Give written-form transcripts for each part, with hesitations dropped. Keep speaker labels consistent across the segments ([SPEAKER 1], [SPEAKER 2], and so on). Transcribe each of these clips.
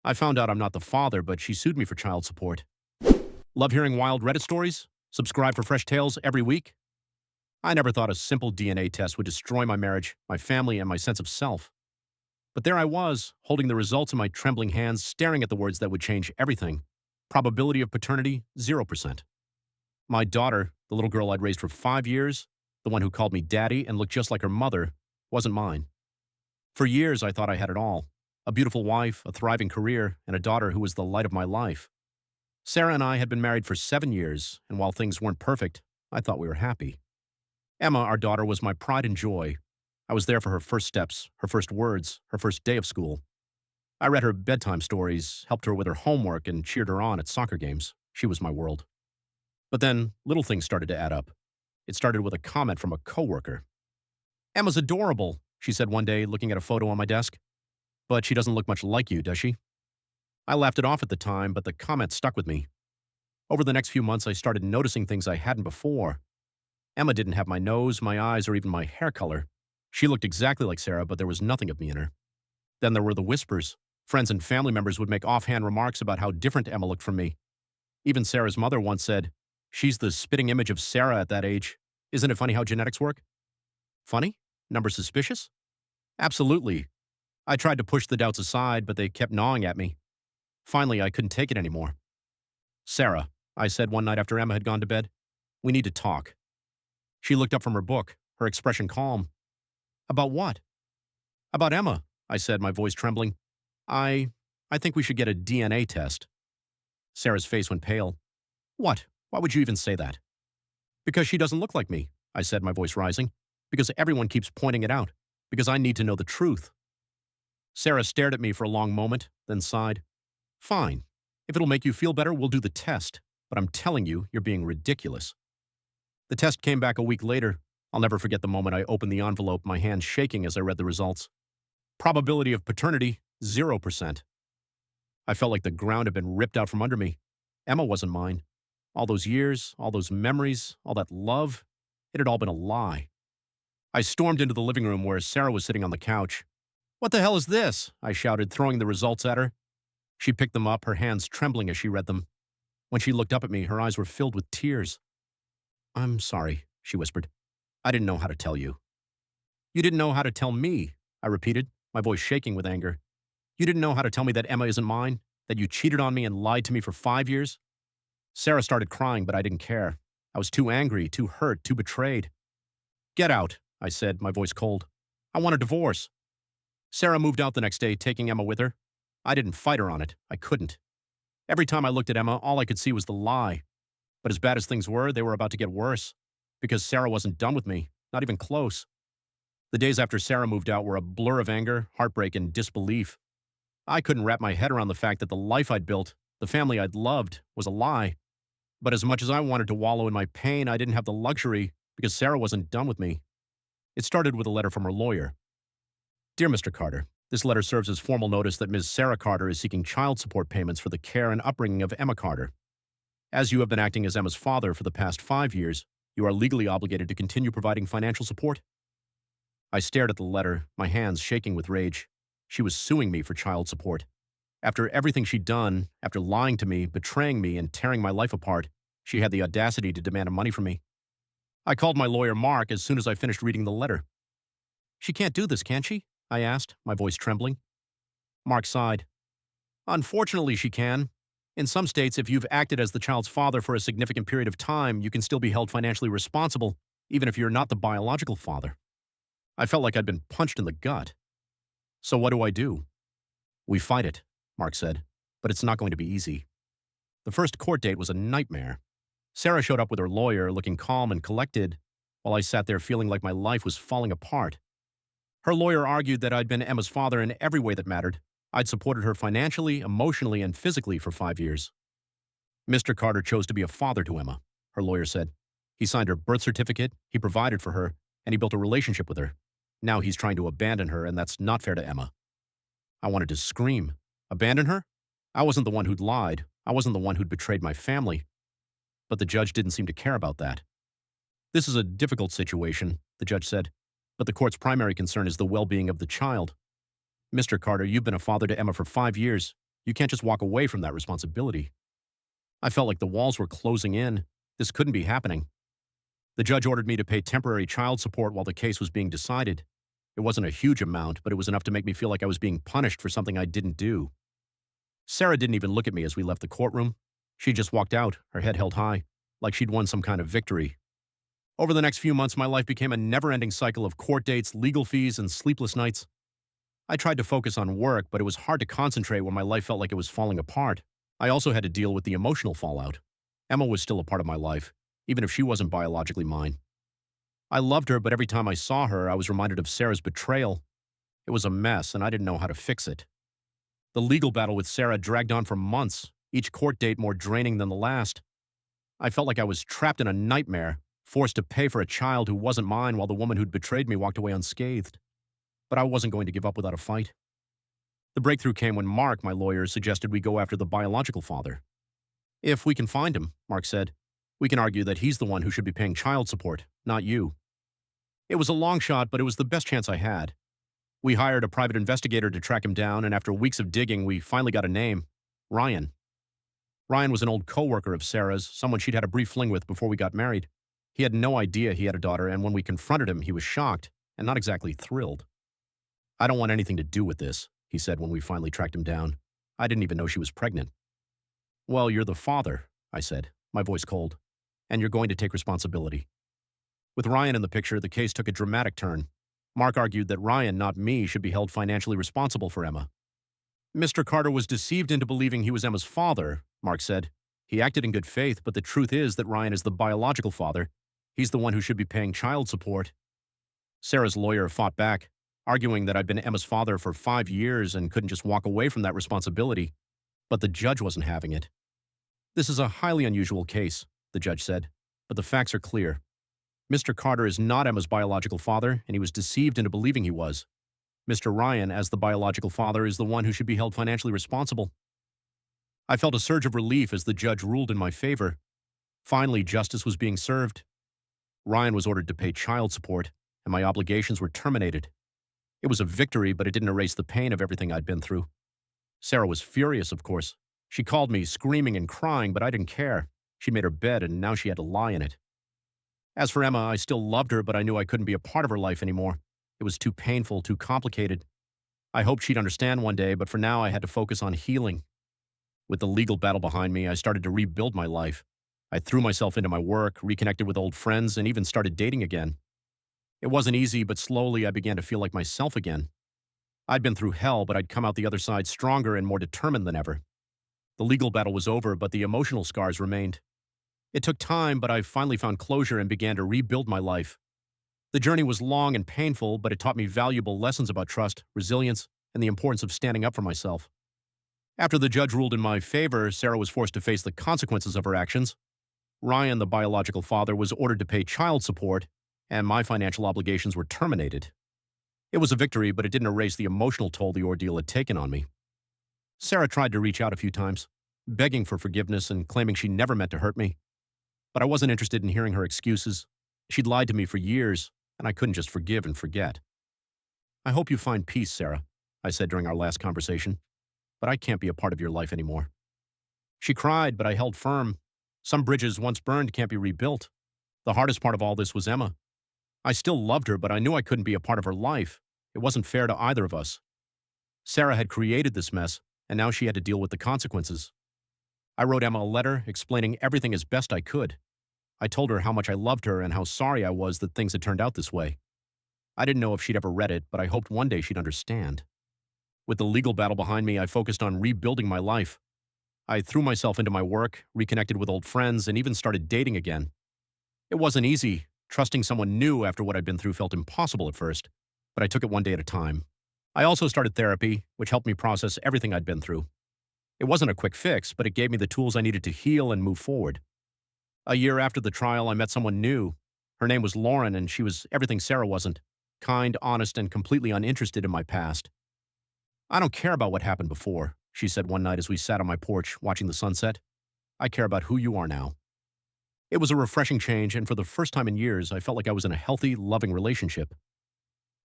[SPEAKER 1] I found out I'm not the father, but she sued me for child support. Love hearing wild Reddit stories? Subscribe for fresh tales every week? I never thought a simple DNA test would destroy my marriage, my family, and my sense of self. But there I was, holding the results in my trembling hands, staring at the words that would change everything. Probability of paternity, 0%. My daughter, the little girl I'd raised for 5 years, the one who called me daddy and looked just like her mother, wasn't mine. For years, I thought I had it all. A beautiful wife, a thriving career, and a daughter who was the light of my life. Sarah and I had been married for 7 years, and while things weren't perfect, I thought we were happy. Emma, our daughter, was my pride and joy. I was there for her first steps, her first words, her first day of school. I read her bedtime stories, helped her with her homework, and cheered her on at soccer games. She was my world. But then, little things started to add up. It started with a comment from a coworker. "Emma's adorable," she said one day, looking at a photo on my desk. "But she doesn't look much like you, does she?" I laughed it off at the time, but the comment stuck with me. Over the next few months, I started noticing things I hadn't before. Emma didn't have my nose, my eyes, or even my hair color. She looked exactly like Sarah, but there was nothing of me in her. Then there were the whispers. Friends and family members would make offhand remarks about how different Emma looked from me. Even Sarah's mother once said, "She's the spitting image of Sarah at that age. Isn't it funny how genetics work?" Funny? Number suspicious? Absolutely. I tried to push the doubts aside, but they kept gnawing at me. Finally, I couldn't take it anymore. "Sarah," I said one night after Emma had gone to bed, "we need to talk." She looked up from her book, her expression calm. "About what?" "About Emma," I said, my voice trembling. I think we should get a DNA test." Sarah's face went pale. "What? Why would you even say that?" "Because she doesn't look like me," I said, my voice rising. "Because everyone keeps pointing it out. Because I need to know the truth." Sarah stared at me for a long moment, then sighed. "Fine. If it'll make you feel better, we'll do the test. But I'm telling you, you're being ridiculous." The test came back a week later. I'll never forget the moment I opened the envelope, my hands shaking as I read the results. Probability of paternity, 0%. I felt like the ground had been ripped out from under me. Emma wasn't mine. All those years, all those memories, all that love, it had all been a lie. I stormed into the living room where Sarah was sitting on the couch. "What the hell is this?" I shouted, throwing the results at her. She picked them up, her hands trembling as she read them. When she looked up at me, her eyes were filled with tears. "I'm sorry," she whispered. "I didn't know how to tell you." "You didn't know how to tell me," I repeated, my voice shaking with anger. "You didn't know how to tell me that Emma isn't mine, that you cheated on me and lied to me for 5 years?" Sarah started crying, but I didn't care. I was too angry, too hurt, too betrayed. "Get out," I said, my voice cold. "I want a divorce." Sarah moved out the next day, taking Emma with her. I didn't fight her on it. I couldn't. Every time I looked at Emma, all I could see was the lie. But as bad as things were, they were about to get worse. Because Sarah wasn't done with me, not even close. The days after Sarah moved out were a blur of anger, heartbreak, and disbelief. I couldn't wrap my head around the fact that the life I'd built, the family I'd loved, was a lie. But as much as I wanted to wallow in my pain, I didn't have the luxury because Sarah wasn't done with me. It started with a letter from her lawyer. "Dear Mr. Carter, this letter serves as formal notice that Ms. Sarah Carter is seeking child support payments for the care and upbringing of Emma Carter. As you have been acting as Emma's father for the past 5 years, you are legally obligated to continue providing financial support." I stared at the letter, my hands shaking with rage. She was suing me for child support. After everything she'd done, after lying to me, betraying me, and tearing my life apart, she had the audacity to demand money from me. I called my lawyer, Mark, as soon as I finished reading the letter. "She can't do this, can she?" I asked, my voice trembling. Mark sighed. "Unfortunately, she can. In some states, if you've acted as the child's father for a significant period of time, you can still be held financially responsible, even if you're not the biological father." I felt like I'd been punched in the gut. "So what do I do?" "We fight it," Mark said, "but it's not going to be easy." The first court date was a nightmare. Sarah showed up with her lawyer, looking calm and collected, while I sat there feeling like my life was falling apart. Her lawyer argued that I'd been Emma's father in every way that mattered. I'd supported her financially, emotionally, and physically for 5 years. "Mr. Carter chose to be a father to Emma," her lawyer said. "He signed her birth certificate, he provided for her, and he built a relationship with her. Now he's trying to abandon her, and that's not fair to Emma." I wanted to scream. Abandon her? I wasn't the one who'd lied. I wasn't the one who'd betrayed my family. But the judge didn't seem to care about that. "This is a difficult situation," the judge said, "but the court's primary concern is the well-being of the child. Mr. Carter, you've been a father to Emma for 5 years. You can't just walk away from that responsibility. I felt like the walls were closing in. This couldn't be happening. The judge ordered me to pay temporary child support while the case was being decided. It wasn't a huge amount, but it was enough to make me feel like I was being punished for something I didn't do. Sarah didn't even look at me as we left the courtroom. She just walked out, her head held high, like she'd won some kind of victory. Over the next few months, my life became a never-ending cycle of court dates, legal fees, and sleepless nights. I tried to focus on work, but it was hard to concentrate when my life felt like it was falling apart. I also had to deal with the emotional fallout. Emma was still a part of my life, even if she wasn't biologically mine. I loved her, but every time I saw her, I was reminded of Sarah's betrayal. It was a mess, and I didn't know how to fix it. The legal battle with Sarah dragged on for months, each court date more draining than the last. I felt like I was trapped in a nightmare, forced to pay for a child who wasn't mine while the woman who'd betrayed me walked away unscathed. But I wasn't going to give up without a fight. The breakthrough came when Mark, my lawyer, suggested we go after the biological father. If we can find him, Mark said, we can argue that he's the one who should be paying child support, not you. It was a long shot, but it was the best chance I had. We hired a private investigator to track him down, and after weeks of digging, we finally got a name: Ryan. Ryan was an old coworker of Sarah's, someone she'd had a brief fling with before we got married. He had no idea he had a daughter, and when we confronted him, he was shocked and not exactly thrilled. I don't want anything to do with this, he said when we finally tracked him down. I didn't even know she was pregnant. Well, you're the father, I said, my voice cold, and you're going to take responsibility. With Ryan in the picture, the case took a dramatic turn. Mark argued that Ryan, not me, should be held financially responsible for Emma. Mr. Carter was deceived into believing he was Emma's father, Mark said. He acted in good faith, but the truth is that Ryan is the biological father. He's the one who should be paying child support. Sarah's lawyer fought back, arguing that I'd been Emma's father for 5 years and couldn't just walk away from that responsibility. But the judge wasn't having it. This is a highly unusual case, the judge said, but the facts are clear. Mr. Carter is not Emma's biological father, and he was deceived into believing he was. Mr. Ryan, as the biological father, is the one who should be held financially responsible. I felt a surge of relief as the judge ruled in my favor. Finally, justice was being served. Ryan was ordered to pay child support, and my obligations were terminated. It was a victory, but it didn't erase the pain of everything I'd been through. Sarah was furious, of course. She called me, screaming and crying, but I didn't care. She'd made her bed, and now she had to lie in it. As for Emma, I still loved her, but I knew I couldn't be a part of her life anymore. It was too painful, too complicated. I hoped she'd understand one day, but for now I had to focus on healing. With the legal battle behind me, I started to rebuild my life. I threw myself into my work, reconnected with old friends, and even started dating again. It wasn't easy, but slowly I began to feel like myself again. I'd been through hell, but I'd come out the other side stronger and more determined than ever. The legal battle was over, but the emotional scars remained. It took time, but I finally found closure and began to rebuild my life. The journey was long and painful, but it taught me valuable lessons about trust, resilience, and the importance of standing up for myself. After the judge ruled in my favor, Sarah was forced to face the consequences of her actions. Ryan, the biological father, was ordered to pay child support, and my financial obligations were terminated. It was a victory, but it didn't erase the emotional toll the ordeal had taken on me. Sarah tried to reach out a few times, begging for forgiveness and claiming she never meant to hurt me. But I wasn't interested in hearing her excuses. She'd lied to me for years, and I couldn't just forgive and forget. I hope you find peace, Sarah, I said during our last conversation, but I can't be a part of your life anymore. She cried, but I held firm. Some bridges once burned can't be rebuilt. The hardest part of all this was Emma. I still loved her, but I knew I couldn't be a part of her life. It wasn't fair to either of us. Sarah had created this mess, and now she had to deal with the consequences. I wrote Emma a letter explaining everything as best I could. I told her how much I loved her and how sorry I was that things had turned out this way. I didn't know if she'd ever read it, but I hoped one day she'd understand. With the legal battle behind me, I focused on rebuilding my life. I threw myself into my work, reconnected with old friends, and even started dating again. It wasn't easy. Trusting someone new after what I'd been through felt impossible at first, but I took it one day at a time. I also started therapy, which helped me process everything I'd been through. It wasn't a quick fix, but it gave me the tools I needed to heal and move forward. A year after the trial, I met someone new. Her name was Lauren, and she was everything Sarah wasn't: kind, honest, and completely uninterested in my past. I don't care about what happened before, she said one night as we sat on my porch watching the sunset. I care about who you are now. It was a refreshing change, and for the first time in years, I felt like I was in a healthy, loving relationship.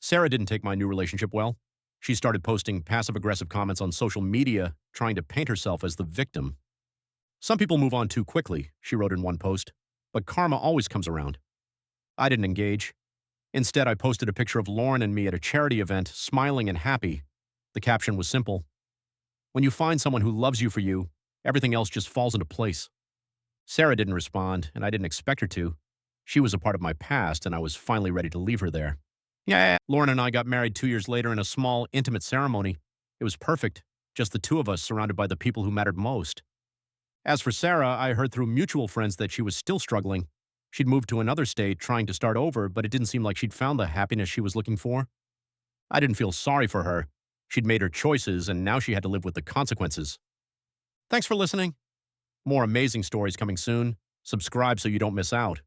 [SPEAKER 1] Sarah didn't take my new relationship well. She started posting passive-aggressive comments on social media, trying to paint herself as the victim. Some people move on too quickly, she wrote in one post, but karma always comes around. I didn't engage. Instead, I posted a picture of Lauren and me at a charity event, smiling and happy. The caption was simple. When you find someone who loves you for you, everything else just falls into place. Sarah didn't respond, and I didn't expect her to. She was a part of my past, and I was finally ready to leave her there. Yeah, Lauren and I got married 2 years later in a small, intimate ceremony. It was perfect, just the two of us surrounded by the people who mattered most. As for Sarah, I heard through mutual friends that she was still struggling. She'd moved to another state, trying to start over, but it didn't seem like she'd found the happiness she was looking for. I didn't feel sorry for her. She'd made her choices, and now she had to live with the consequences. Thanks for listening. More amazing stories coming soon. Subscribe so you don't miss out.